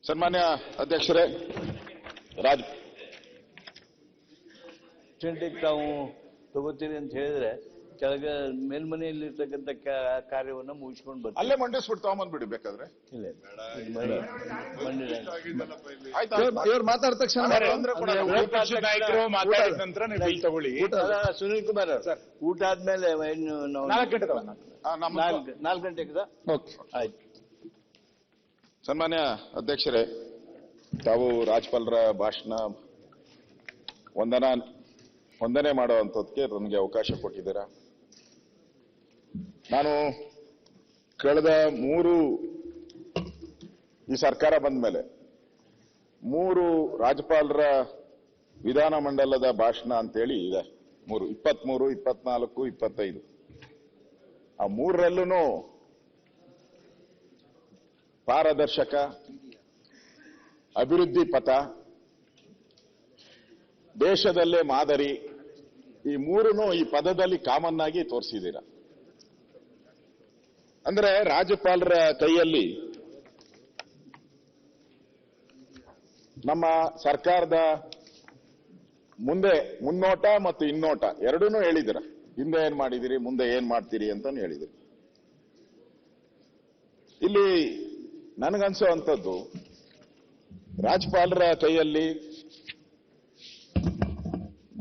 ಸನ್ಮಾನ್ಯ ಅಧ್ಯಕ್ಷರೇ, ರಾಜ್ ತಾವು ತಗೋತೀರಿ ಅಂತ ಹೇಳಿದ್ರೆ ಕೆಳಗೆ ಮೇಲ್ಮನೆಯಲ್ಲಿರ್ತಕ್ಕಂಥ ಕಾರ್ಯವನ್ನು ಮುಗಿಸ್ಕೊಂಡು ಬರ್ತೀವಿ. ಅಲ್ಲೇ ಮಂಡಿಸ್ಬಿಟ್ಟು ತಗೊಂಬಂದ್ಬಿಡಿ ಬೇಕಾದ್ರೆ. ಇಲ್ಲ ಇವ್ರು ಮಾತಾಡಿದ ತಕ್ಷಣ ನಾಯಕರು ಮಾತಾಡಿದ ನಂತರ ನೀವು ಬಿಲ್ ತಗೊಳ್ಳಿ. ಸುನೀಲ್ ಕುಮಾರ್ ಸರ್, ಊಟ ಆದ್ಮೇಲೆ ನಾವು 4 ಗಂಟೆಗೆ ಆಯ್ತು. ಸನ್ಮಾನ್ಯ ಅಧ್ಯಕ್ಷರೇ, ತಾವು ರಾಜ್ಪಾಲರ ಭಾಷಣ ವಂದನೆ ಮಾಡುವಂಥದ್ದಕ್ಕೆ ನನಗೆ ಅವಕಾಶ ಕೊಟ್ಟಿದ್ದೀರಾ. ನಾನು ಕಳೆದ ಈ ಸರ್ಕಾರ ಬಂದ ಮೇಲೆ 3 ರಾಜ್ಯಪಾಲರ ವಿಧಾನಮಂಡಲದ ಭಾಷಣ ಅಂತೇಳಿ ಇದೆ. 23, 24, 25 ಆ 3ರಲ್ಲೂ ಪಾರದರ್ಶಕ, ಅಭಿವೃದ್ಧಿ ಪಥ, ದೇಶದಲ್ಲೇ ಮಾದರಿ, ಈ 3 ಈ ಪದದಲ್ಲಿ ಕಾಮನ್ ಆಗಿ ತೋರಿಸಿದ್ದೀರ. ಅಂದ್ರೆ ರಾಜ್ಯಪಾಲರ ಕೈಯಲ್ಲಿ ನಮ್ಮ ಸರ್ಕಾರದ ಮುನ್ನೋಟ ಮತ್ತು ಹಿನ್ನೋಟ ಎರಡನ್ನೂ ಹೇಳಿದಿರ. ಹಿಂದೆ ಏನ್ ಮಾಡಿದಿರಿ, ಮುಂದೆ ಏನ್ ಮಾಡ್ತೀರಿ ಅಂತಾನು ಹೇಳಿದಿರಿ. ಇಲ್ಲಿ ನನಗನ್ಸುವಂಥದ್ದು, ರಾಜ್ಯಪಾಲರ ಕೈಯಲ್ಲಿ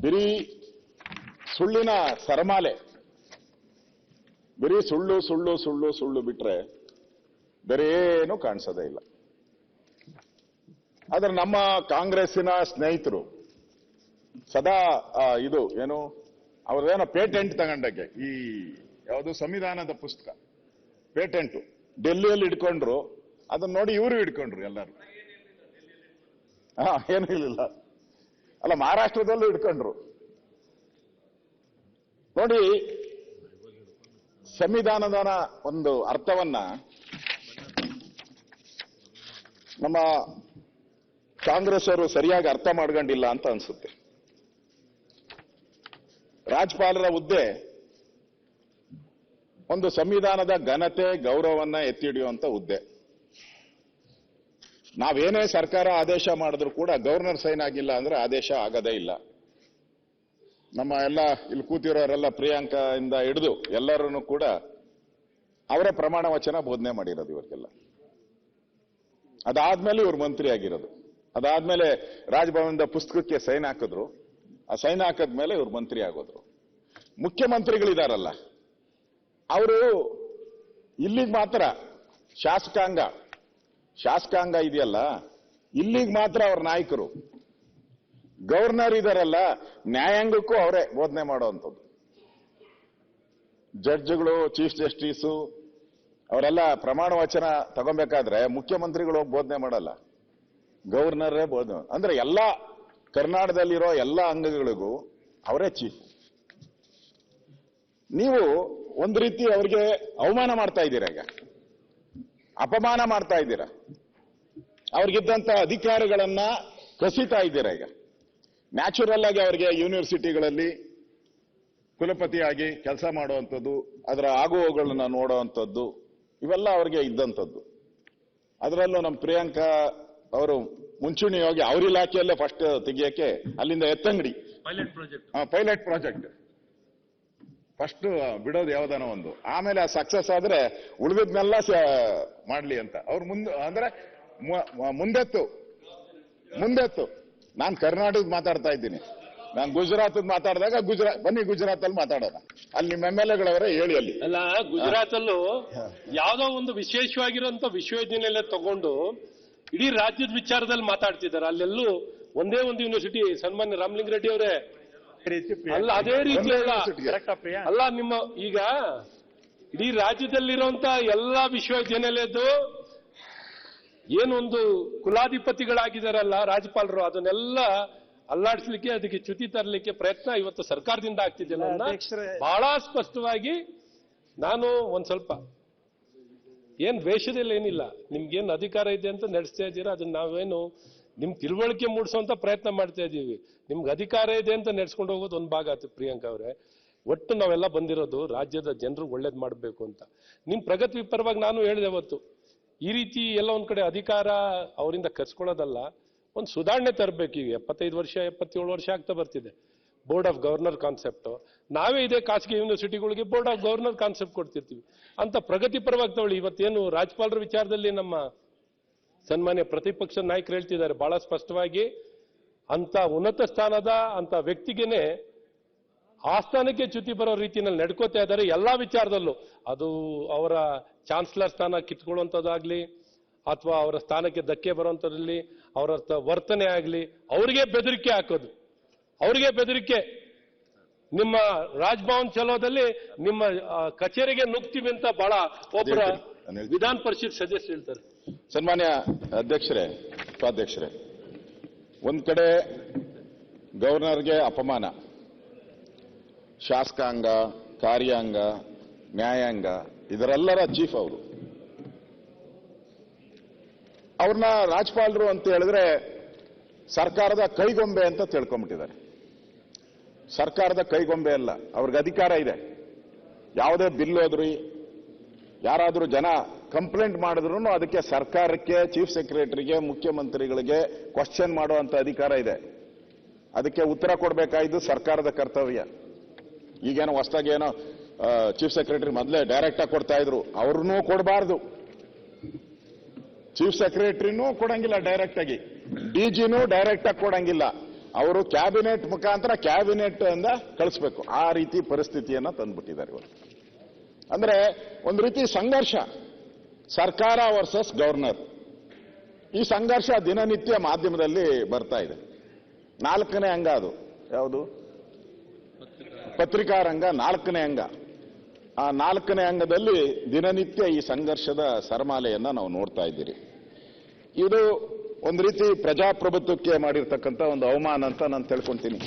ಬರೀ ಸುಳ್ಳಿನ ಸರಮಾಲೆ, ಬರೀ ಸುಳ್ಳು ಸುಳ್ಳು ಸುಳ್ಳು ಸುಳ್ಳು ಬಿಟ್ರೆ ಬೇರೆ ಏನು ಕಾಣಿಸೋದೇ ಇಲ್ಲ. ಆದ್ರೆ ನಮ್ಮ ಕಾಂಗ್ರೆಸ್ಸಿನ ಸ್ನೇಹಿತರು ಸದಾ ಅವ್ರದೇನೋ ಪೇಟೆಂಟ್ ತಗೊಂಡಕ್ಕೆ, ಈ ಯಾವುದು ಸಂವಿಧಾನದ ಪುಸ್ತಕ ಪೇಟೆಂಟು ಡೆಲ್ಲಿಯಲ್ಲಿ ಇಟ್ಕೊಂಡ್ರು, ಅದನ್ನ ನೋಡಿ ಇವರು ಹಿಡ್ಕೊಂಡ್ರು ಎಲ್ಲರೂ. ಏನೂ ಇಲ್ಲ, ಅಲ್ಲ ಮಹಾರಾಷ್ಟ್ರದಲ್ಲೂ ಹಿಡ್ಕೊಂಡ್ರು. ನೋಡಿ, ಸಂವಿಧಾನದ ಒಂದು ಅರ್ಥವನ್ನ ನಮ್ಮ ಕಾಂಗ್ರೆಸ್ ಅವರು ಸರಿಯಾಗಿ ಅರ್ಥ ಮಾಡ್ಕೊಂಡಿಲ್ಲ ಅಂತ ಅನ್ಸುತ್ತೆ. ರಾಜ್ಯಪಾಲರ ಹುದ್ದೆ ಒಂದು ಸಂವಿಧಾನದ ಘನತೆ, ಗೌರವವನ್ನ ಎತ್ತಿ ಹಿಡಿಯುವಂತ ಹುದ್ದೆ. ನಾವೇನೇ ಸರ್ಕಾರ ಆದೇಶ ಮಾಡಿದ್ರು ಕೂಡ ಗವರ್ನರ್ ಸೈನ್ ಆಗಿಲ್ಲ ಅಂದ್ರೆ ಆದೇಶ ಆಗದೇ ಇಲ್ಲ. ನಮ್ಮ ಇಲ್ಲಿ ಕೂತಿರೋರೆಲ್ಲ ಪ್ರಿಯಾಂಕ ಇಂದ ಹಿಡಿದು ಎಲ್ಲರನ್ನು ಕೂಡ ಅವರ ಪ್ರಮಾಣ ವಚನ ಬೋಧನೆ ಮಾಡಿರೋದು ಇವರಿಗೆಲ್ಲ. ಅದಾದ್ಮೇಲೆ ಇವರು ಮಂತ್ರಿ ಆಗಿರೋದು. ಅದಾದ್ಮೇಲೆ ರಾಜಭವನದ ಪುಸ್ತಕಕ್ಕೆ ಸೈನ್ ಹಾಕಿದ್ರು. ಆ ಸೈನ್ ಹಾಕದ್ಮೇಲೆ ಇವ್ರು ಮಂತ್ರಿ ಆಗೋದ್ರು. ಮುಖ್ಯಮಂತ್ರಿಗಳಿದಾರಲ್ಲ, ಅವರು ಇಲ್ಲಿಗೆ ಮಾತ್ರ ಶಾಸಕಾಂಗ ಇದೆಯಲ್ಲ, ಇಲ್ಲಿಗೆ ಮಾತ್ರ ಅವ್ರ ನಾಯಕರು. ಗವರ್ನರ್ ಇದಾರಲ್ಲ, ನ್ಯಾಯಾಂಗಕ್ಕೂ ಅವರೇ ಬೋಧನೆ ಮಾಡುವಂಥದ್ದು. ಜಡ್ಜ್ಗಳು, ಚೀಫ್ ಜಸ್ಟಿಸು ಅವರೆಲ್ಲ ಪ್ರಮಾಣ ವಚನ ತಗೊಬೇಕಾದ್ರೆ ಮುಖ್ಯಮಂತ್ರಿಗಳು ಬೋಧನೆ ಮಾಡಲ್ಲ, ಗವರ್ನರೇ ಬೋಧನೆ. ಅಂದ್ರೆ ಎಲ್ಲ ಕರ್ನಾಟಕದಲ್ಲಿರೋ ಎಲ್ಲ ಅಂಗಗಳಿಗೂ ಅವರೇ ಚೀಫ್. ನೀವು ಒಂದು ರೀತಿ ಅವ್ರಿಗೆ ಅವಮಾನ ಮಾಡ್ತಾ ಇದ್ದೀರಾ, ಈಗ ಅಪಮಾನ ಮಾಡ್ತಾ ಇದ್ದೀರಾ, ಅವ್ರಿಗಿದ್ದಂತ ಅಧಿಕಾರಗಳನ್ನ ಕಸಿತಾ ಇದ್ದೀರಾ. ಈಗ ನ್ಯಾಚುರಲ್ ಆಗಿ ಅವರಿಗೆ ಯೂನಿವರ್ಸಿಟಿಗಳಲ್ಲಿ ಕುಲಪತಿಯಾಗಿ ಕೆಲಸ ಮಾಡುವಂಥದ್ದು, ಅದರ ಆಗುವವುಗಳನ್ನ ನೋಡುವಂಥದ್ದು, ಇವೆಲ್ಲ ಅವ್ರಿಗೆ ಇದ್ದಂಥದ್ದು. ಅದರಲ್ಲೂ ನಮ್ಮ ಪ್ರಿಯಾಂಕಾ ಅವರು ಮುಂಚೂಣಿ ಹೋಗಿ ಅವ್ರ ಇಲಾಖೆಯಲ್ಲೇ ಫಸ್ಟ್ ತೆಗಿಯಕ್ಕೆ ಅಲ್ಲಿಂದ ಎತ್ತಂಗಡಿ ಪೈಲಟ್ ಪ್ರಾಜೆಕ್ಟ್ ಫಸ್ಟ್ ಬಿಡೋದು ಯಾವ್ದಾನೋ ಒಂದು, ಆಮೇಲೆ ಆ ಸಕ್ಸಸ್ ಆದ್ರೆ ಉಳಿದಿದ್ನೆಲ್ಲ ಮಾಡ್ಲಿ ಅಂತ ಅವ್ರು ಮುಂದೆತ್ತು. ನಾನು ಕರ್ನಾಟಕದ ಮಾತಾಡ್ತಾ ಇದ್ದೀನಿ. ನಾನು ಗುಜರಾತ್ ಮಾತಾಡಿದಾಗ ಬನ್ನಿ ಗುಜರಾತ್ ಅಲ್ಲಿ ಮಾತಾಡೋಣ, ಅಲ್ಲಿ ನಿಮ್ಮ MLAಗಳವರೇ ಹೇಳಿ. ಅಲ್ಲಿ ಅಲ್ಲ, ಗುಜರಾತ್ ಅಲ್ಲೂ ಯಾವ್ದೋ ಒಂದು ವಿಶೇಷವಾಗಿರುವಂತ ವಿಶ್ವವಿದ್ಯಾನಿಲಯ ತಗೊಂಡು ಇಡೀ ರಾಜ್ಯದ ವಿಚಾರದಲ್ಲಿ ಮಾತಾಡ್ತಿದ್ದಾರೆ. ಅಲ್ಲೆಲ್ಲೂ ಒಂದೇ ಒಂದು ಯೂನಿವರ್ಸಿಟಿ, ಸನ್ಮಾನ್ಯ ರಾಮಲಿಂಗ ರೆಡ್ಡಿ ಅವರೇ, ಅಲ್ಲ ಅದೇ ರೀತಿ ಅಲ್ಲ ನಿಮ್ಮ ಈಗ ಇಡೀ ರಾಜ್ಯದಲ್ಲಿರುವಂತ ಎಲ್ಲಾ ವಿಶ್ವವಿದ್ಯಾನಿಲಯದ್ದು ಏನೊಂದು ಕುಲಾಧಿಪತಿಗಳಾಗಿದ್ದಾರಲ್ಲ ರಾಜ್ಯಪಾಲರು, ಅದನ್ನೆಲ್ಲ ಅಲ್ಲಾಡಿಸ್ಲಿಕ್ಕೆ, ಅದಕ್ಕೆ ಚ್ಯುತಿ ತರಲಿಕ್ಕೆ ಪ್ರಯತ್ನ ಇವತ್ತು ಸರ್ಕಾರದಿಂದ ಆಗ್ತಿದೆ. ಬಹಳ ಸ್ಪಷ್ಟವಾಗಿ ನಾನು ಒಂದ್ ಸ್ವಲ್ಪ ಏನ್ ವೇಷದಲ್ಲಿ ಏನಿಲ್ಲ, ನಿಮ್ಗೇನ್ ಅಧಿಕಾರ ಇದೆ ಅಂತ ನಡೆಸ್ತಾ ಇದ್ದೀರಾ, ಅದನ್ನ ನಾವೇನು ನಿಮ್ ತಿಳುವಳಿಕೆ ಮೂಡಿಸುವಂತ ಪ್ರಯತ್ನ ಮಾಡ್ತಾ ಇದೀವಿ. ನಿಮ್ಗೆ ಅಧಿಕಾರ ಇದೆ ಅಂತ ನಡೆಸ್ಕೊಂಡು ಹೋಗೋದು ಒಂದ್ ಭಾಗ ಆಯ್ತು. ಪ್ರಿಯಾಂಕಾ ಅವರೇ, ಒಟ್ಟು ನಾವೆಲ್ಲ ಬಂದಿರೋದು ರಾಜ್ಯದ ಜನರು ಒಳ್ಳೇದ್ ಮಾಡಬೇಕು ಅಂತ. ನಿಮ್ ಪ್ರಗತಿ ಪರವಾಗಿ ನಾನು ಹೇಳಿದೆ ಅವತ್ತು, ಈ ರೀತಿ ಎಲ್ಲ ಒಂದ್ ಕಡೆ ಅಧಿಕಾರ ಅವರಿಂದ ಕರ್ಸ್ಕೊಳ್ಳೋದಲ್ಲ, ಒಂದು ಸುಧಾರಣೆ ತರಬೇಕು. ಈಗ 75 ವರ್ಷ 77 ವರ್ಷ ಆಗ್ತಾ ಬರ್ತಿದೆ. ಬೋರ್ಡ್ ಆಫ್ ಗವರ್ನರ್ ಕಾನ್ಸೆಪ್ಟ್ ನಾವೇ ಇದೆ ಖಾಸಗಿ ಯೂನಿವರ್ಸಿಟಿಗಳಿಗೆ ಬೋರ್ಡ್ ಆಫ್ ಗವರ್ನರ್ ಕಾನ್ಸೆಪ್ಟ್ ಕೊಡ್ತಿರ್ತೀವಿ ಅಂತ ಪ್ರಗತಿ ಪರವಾಗಿ ತಗೊಳ್ಳಿ. ಇವತ್ತೇನು ರಾಜ್ಯಪಾಲರ ವಿಚಾರದಲ್ಲಿ ನಮ್ಮ ಸನ್ಮಾನ್ಯ ಪ್ರತಿಪಕ್ಷ ನಾಯಕರು ಹೇಳ್ತಿದ್ದಾರೆ ಬಹಳ ಸ್ಪಷ್ಟವಾಗಿ, ಅಂತ ಉನ್ನತ ಸ್ಥಾನದ ಅಂತ ವ್ಯಕ್ತಿಗೆನೆ ಆಸ್ಥಾನಕ್ಕೆ ಚ್ಯುತಿ ಬರೋ ರೀತಿಯಲ್ಲಿ ನಡ್ಕೋತಾ ಇದ್ದಾರೆ ಎಲ್ಲಾ ವಿಚಾರದಲ್ಲೂ. ಅದು ಅವರ ಚಾನ್ಸಲರ್ ಸ್ಥಾನ ಕಿತ್ಕೊಳ್ಳುವಂಥದ್ದಾಗ್ಲಿ ಅಥವಾ ಅವರ ಸ್ಥಾನಕ್ಕೆ ಧಕ್ಕೆ ಬರುವಂಥದ್ರಲ್ಲಿ ಅವರ ವರ್ತನೆ ಆಗ್ಲಿ, ಅವರಿಗೆ ಬೆದರಿಕೆ ಹಾಕೋದು, ಅವರಿಗೆ ಬೆದರಿಕೆ. ನಿಮ್ಮ ರಾಜಭವನ್ ಚಲೋದಲ್ಲಿ ನಿಮ್ಮ ಕಚೇರಿಗೆ ನುಗ್ತೀವಿ ಅಂತ ಬಹಳ ಒಬ್ಬರ ವಿಧಾನ ಪರಿಷತ್ ಸದಸ್ಯರು ಹೇಳ್ತಾರೆ. ಸನ್ಮಾನ್ಯ ಅಧ್ಯಕ್ಷರೇ, ಉಪಾಧ್ಯಕ್ಷರೇ, ಒಂದ್ ಕಡೆ ಗವರ್ನರ್ಗೆ ಅಪಮಾನ, ಶಾಸಕಾಂಗ, ಕಾರ್ಯಾಂಗ, ನ್ಯಾಯಾಂಗ ಇದರೆಲ್ಲರ ಚೀಫ್ ಅವರು. ಅವ್ರನ್ನ ರಾಜ್ಯಪಾಲರು ಅಂತ ಹೇಳಿದ್ರೆ ಸರ್ಕಾರದ ಕೈಗೊಂಬೆ ಅಂತ ತಿಳ್ಕೊಂಡ್ಬಿಟ್ಟಿದ್ದಾರೆ. ಸರ್ಕಾರದ ಕೈಗೊಂಬೆ ಅಲ್ಲ, ಅವ್ರಿಗೆ ಅಧಿಕಾರ ಇದೆ. ಯಾವುದೇ ಬಿಲ್ ಹೋದ್ರಿ, ಯಾರಾದರೂ ಜನ ಕಂಪ್ಲೇಂಟ್ ಮಾಡಿದ್ರು ಅದಕ್ಕೆ ಸರ್ಕಾರಕ್ಕೆ, ಚೀಫ್ ಸೆಕ್ರೆಟರಿಗೆ, ಮುಖ್ಯಮಂತ್ರಿಗಳಿಗೆ ಕ್ವಶನ್ ಮಾಡುವಂತ ಅಧಿಕಾರ ಇದೆ. ಅದಕ್ಕೆ ಉತ್ತರ ಕೊಡಬೇಕಾಗಿದ್ದು ಸರ್ಕಾರದ ಕರ್ತವ್ಯ. ಈಗೇನೋ ಹೊಸದಾಗಿ ಏನೋ ಚೀಫ್ ಸೆಕ್ರೆಟರಿ ಮೊದಲೇ ಡೈರೆಕ್ಟ್ ಆಗಿ ಕೊಡ್ತಾ ಇದ್ರು, ಅವ್ರನ್ನೂ ಕೊಡಬಾರ್ದು. ಚೀಫ್ ಸೆಕ್ರೆಟರಿನೂ ಕೊಡಂಗಿಲ್ಲ ಡೈರೆಕ್ಟ್ ಆಗಿ, ಡಿಜಿನೂ ಡೈರೆಕ್ಟ್ ಆಗಿ ಕೊಡಂಗಿಲ್ಲ. ಅವರು ಕ್ಯಾಬಿನೆಟ್ ಮುಖಾಂತರ ಕ್ಯಾಬಿನೆಟ್ ಇಂದ ಕಳಿಸ್ಬೇಕು. ಆ ರೀತಿ ಪರಿಸ್ಥಿತಿಯನ್ನ ತಂದ್ಬಿಟ್ಟಿದ್ದಾರೆ ಇವರು. ಅಂದ್ರೆ ಒಂದು ರೀತಿ ಸಂಘರ್ಷ, ಸರ್ಕಾರ ವರ್ಸಸ್ ಗವರ್ನರ್. ಈ ಸಂಘರ್ಷ ದಿನನಿತ್ಯ ಮಾಧ್ಯಮದಲ್ಲಿ ಬರ್ತಾ ಇದೆ. 4ನೇ ಅಂಗ ಅದು ಯಾವುದು? ಪತ್ರಿಕಾ ರಂಗ 4ನೇ ಅಂಗ. ಆ 4ನೇ ಅಂಗದಲ್ಲಿ ದಿನನಿತ್ಯ ಈ ಸಂಘರ್ಷದ ಸರಮಾಲೆಯನ್ನ ನಾವು ನೋಡ್ತಾ ಇದ್ದೀರಿ. ಇದು ಒಂದು ರೀತಿ ಪ್ರಜಾಪ್ರಭುತ್ವಕ್ಕೆ ಮಾಡಿರ್ತಕ್ಕಂಥ ಒಂದು ಅವಮಾನ ಅಂತ ನಾನು ತಿಳ್ಕೊಂತೀನಿ.